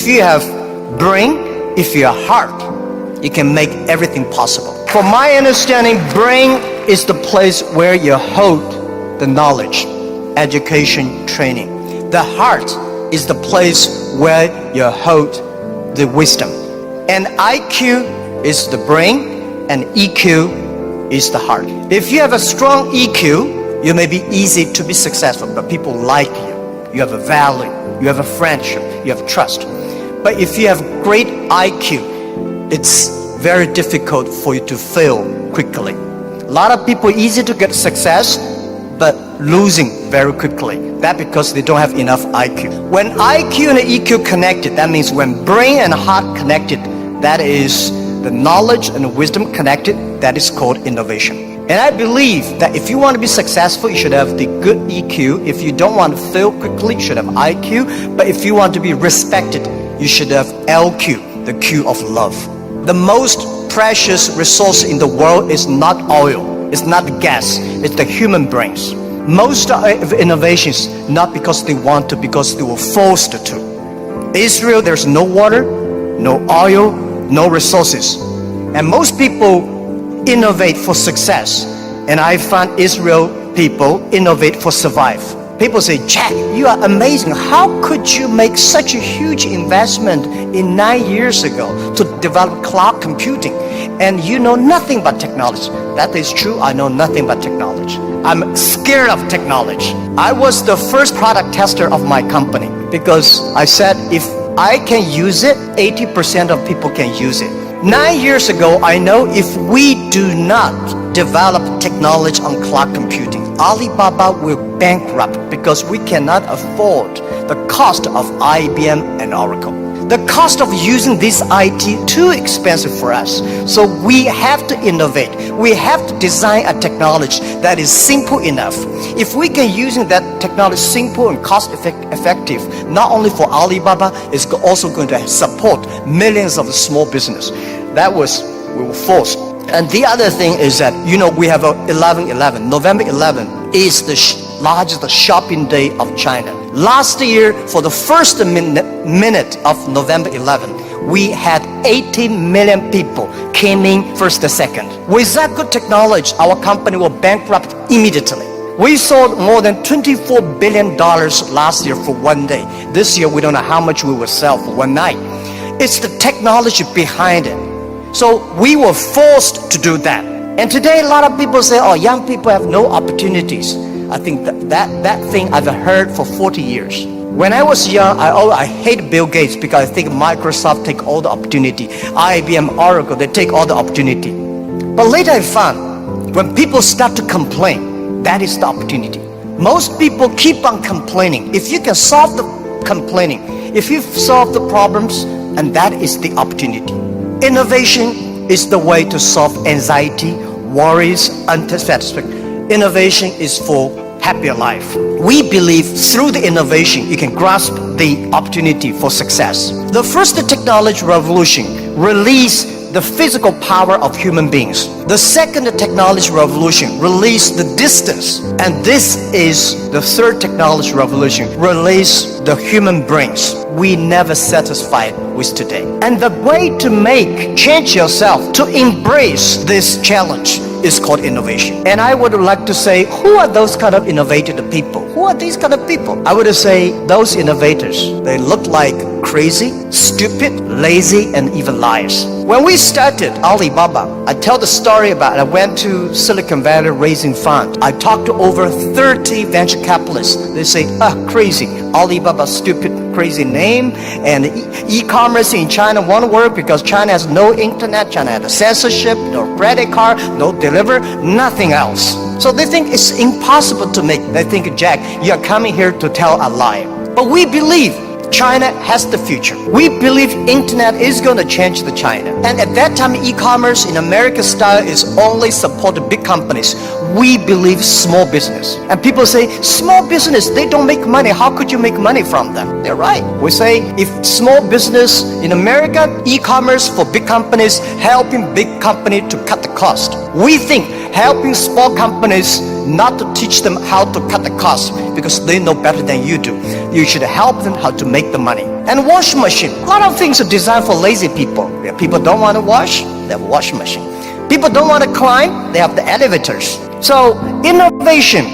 you have brain, if you have heart, you can make everything possible. From my understanding, brain is the place where you hold the knowledge, education, training. The heart is the place where you hold the wisdom. And IQ is the brain, and EQ is the heart. If you have a strong EQ, you may be easy to be successful, but people like you. You have a value, you have a friendship, you have trust. But if you have great IQ, it's very difficult for you to fail quickly. A lot of people easy to get success, but losing very quickly. That's because they don't have enough IQ. When IQ and EQ connected, that means when brain and heart connected, that is the knowledge and wisdom connected, that is called innovation. And I believe that if you want to be successful, you should have the good EQ. If you don't want to fail quickly, you should have IQ. But if you want to be respected, you should have LQ, the Q of love. The most precious resource in the world is not oil, it's not gas, it's the human brains. Most of innovations, not because they want to, because they were forced to. Israel, there's no water, no oil, no resources. And most people innovate for success. And I find Israel people innovate for survive. People say, Jack, you are amazing. How could you make such a huge investment in 9 years ago to develop cloud computing? And you know nothing about technology. That is true, I know nothing about technology. I'm scared of technology. I was the first product tester of my company because I said, if I can use it, 80% of people can use it. 9 years ago, I know if we do not develop technology on cloud computing, Alibaba will bankrupt because we cannot afford the cost of IBM and Oracle. The cost of using this IT too expensive for us. So we have to innovate. We have to design a technology that is simple enough. If we can using that technology simple and cost effective, not only for Alibaba, it's also going to support millions of small business. That was, we were forced. And the other thing is that, you know, we have a 11/11. November 11 is the largest shopping day of China. Last year, for the first minute of November 11, we had 80 million people came in first and second. With that good technology, our company will bankrupt immediately. We sold more than $24 billion last year for one day. This year, we don't know how much we will sell for one night. It's the technology behind it. So we were forced to do that. And today, a lot of people say, oh, young people have no opportunities. I think that thing I've heard for 40 years. When I was young, I hate Bill Gates because I think Microsoft take all the opportunity. IBM, Oracle, they take all the opportunity. But later I found, when people start to complain, that is the opportunity. Most people keep on complaining. If you can solve the complaining, if you solve the problems, and that is the opportunity. Innovation is the way to solve anxiety, worries, unsatisfaction. Innovation is for happier life. We believe through the innovation, you can grasp the opportunity for success. The first technology revolution released the physical power of human beings. The second technology revolution released the distance. And this is the third technology revolution, release the human brains. We never satisfied with today. And the way to change yourself, to embrace this challenge is called innovation. And I would like to say, who are those kind of innovative people? Who are these kind of people? I would say those innovators, they look like crazy, stupid, lazy, and even liars. When we started Alibaba, I tell the story about I went to Silicon Valley raising funds. I talked to over 30 venture capitalists. They say, crazy. Alibaba, stupid, crazy name. And e-commerce in China won't work because China has no internet, China has censorship, no credit card, no deliver, nothing else. So they think it's impossible to make. They think, Jack, you're coming here to tell a lie. But we believe China has the future. We believe internet is going to change the China. And at that time, e-commerce in American style is only supported big companies. We believe small business. And people say, small business, they don't make money. How could you make money from them? They're right. We say, if small business in America, e-commerce for big companies, helping big company to cut the cost. We think helping small companies not to teach them how to cut the cost because they know better than you do. You should help them how to make the money. And washing machine. A lot of things are designed for lazy people. If people don't want to wash, they have a washing machine. People don't want to climb, they have the elevators. So innovation,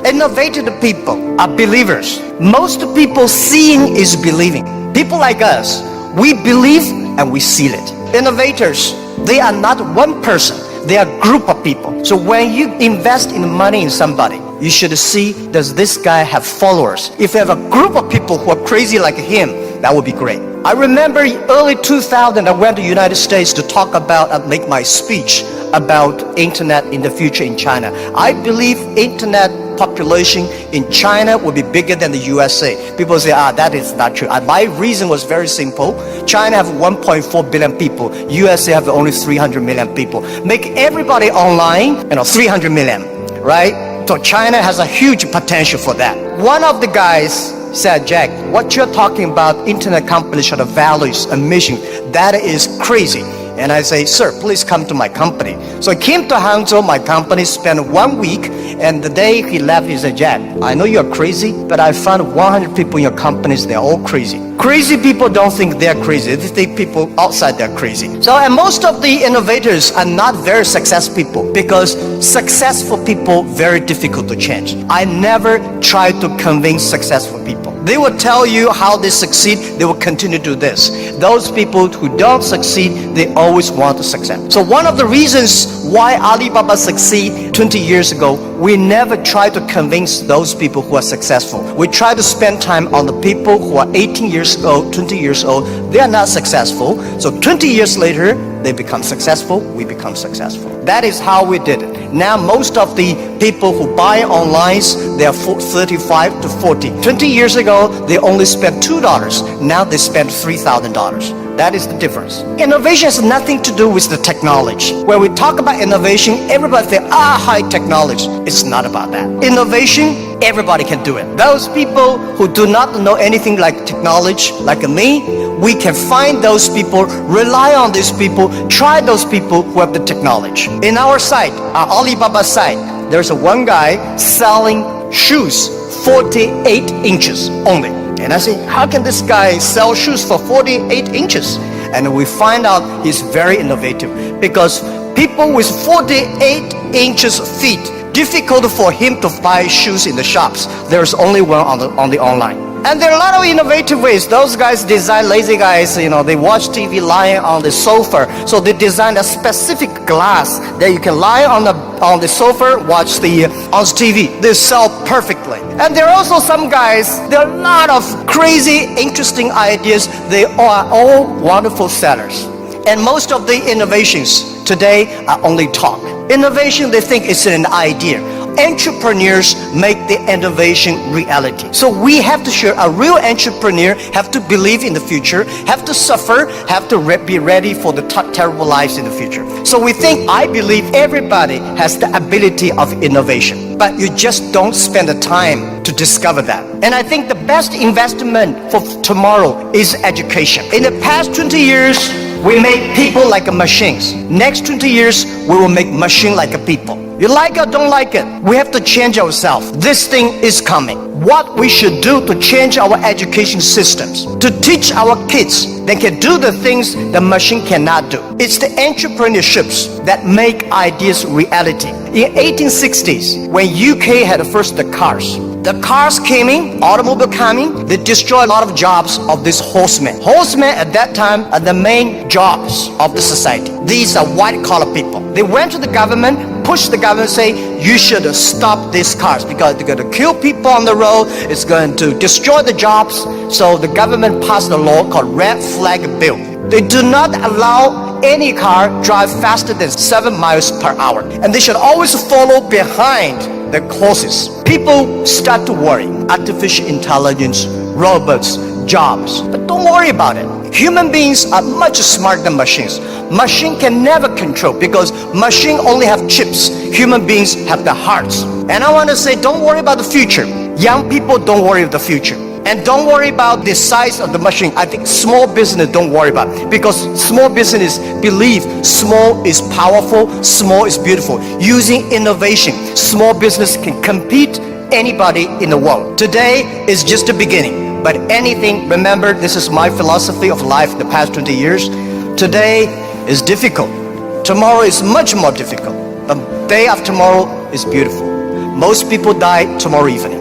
innovative people are believers. Most people seeing is believing. People like us, we believe and we seal it. Innovators, they are not one person. They are a group of people. So when you invest in money in somebody, you should see, does this guy have followers? If you have a group of people who are crazy like him, that would be great. I remember early 2000, I went to the United States to talk about and make my speech about internet in the future in China. I believe internet population in China will be bigger than the USA. People say, that is not true. My reason was very simple. China have 1.4 billion people. USA have only 300 million people. Make everybody online, 300 million, right? So China has a huge potential for that. One of the guys said, Jack, what you're talking about, internet companies should have values and mission. That is crazy. And I say, sir, please come to my company. So I came to Hangzhou, my company, spent 1 week, and the day he left, he said, Jack, I know you're crazy, but I found 100 people in your companies, they're all crazy. Crazy people don't think they're crazy, they think people outside they're crazy. So, and most of the innovators are not very successful people because successful people, very difficult to change. I never try to convince successful people. They will tell you how they succeed, they will continue to do this. Those people who don't succeed, they always want to succeed. So one of the reasons why Alibaba succeed 20 years ago, we never try to convince those people who are successful. We try to spend time on the people who are 18 years old, 20 years old, they are not successful. So 20 years later, they become successful, we become successful. That is how we did it. Now most of the people who buy online, they are 35 to 40. 20 years ago, they only spent $2. Now they spend $3,000. That is the difference. Innovation has nothing to do with the technology. When we talk about innovation, everybody thinks, high technology. It's not about that. Innovation, everybody can do it. Those people who do not know anything like technology, like me, we can find those people, rely on these people, try those people who have the technology. In our site, our Alibaba site, there's one guy selling shoes 48 inches only. And I say, how can this guy sell shoes for 48 inches? And we find out he's very innovative because people with 48 inches feet, difficult for him to buy shoes in the shops. There's only one on the online. And there are a lot of innovative ways. Those guys design, lazy guys, they watch TV lying on the sofa. So they design a specific glass that you can lie on the sofa, watch the on TV. They sell perfectly. And there are also some guys, there are a lot of crazy, interesting ideas. They are all wonderful sellers. And most of the innovations today are only talk. Innovation, they think it's an idea. Entrepreneurs make the innovation reality. So we have to share, a real entrepreneur have to believe in the future, have to suffer, have to be ready for the terrible lives in the future. So we think, I believe everybody has the ability of innovation, but you just don't spend the time to discover that. And I think the best investment for tomorrow is education. In the past 20 years, we made people like machines. Next 20 years, we will make machine like people. You like it or don't like it, we have to change ourselves. This thing is coming. What we should do to change our education systems, to teach our kids they can do the things the machine cannot do. It's the entrepreneurships that make ideas reality. In 1860s, when UK had first the cars came in, automobile coming, they destroyed a lot of jobs of these horsemen. Horsemen at that time are the main jobs of the society. These are white collar people. They went to the government, pushed the government, say, you should stop these cars because they're going to kill people on the road, it's going to destroy the jobs. So the government passed a law called Red Flag Bill. They do not allow any car drive faster than 7 miles per hour. And they should always follow behind the horses. People start to worry. Artificial intelligence, robots, jobs. But don't worry about it. Human beings are much smarter than machines. Machine can never control because machine only have chips. Human beings have the hearts. And I want to say, don't worry about the future. Young people, don't worry about the future. And don't worry about the size of the machine. I think small business don't worry about, because small business believe small is powerful, small is beautiful. Using innovation, small business can compete anybody in the world. Today is just the beginning, but anything, remember, this is my philosophy of life the past 20 years. Today is difficult. Tomorrow is much more difficult. But day after tomorrow is beautiful. Most people die tomorrow evening.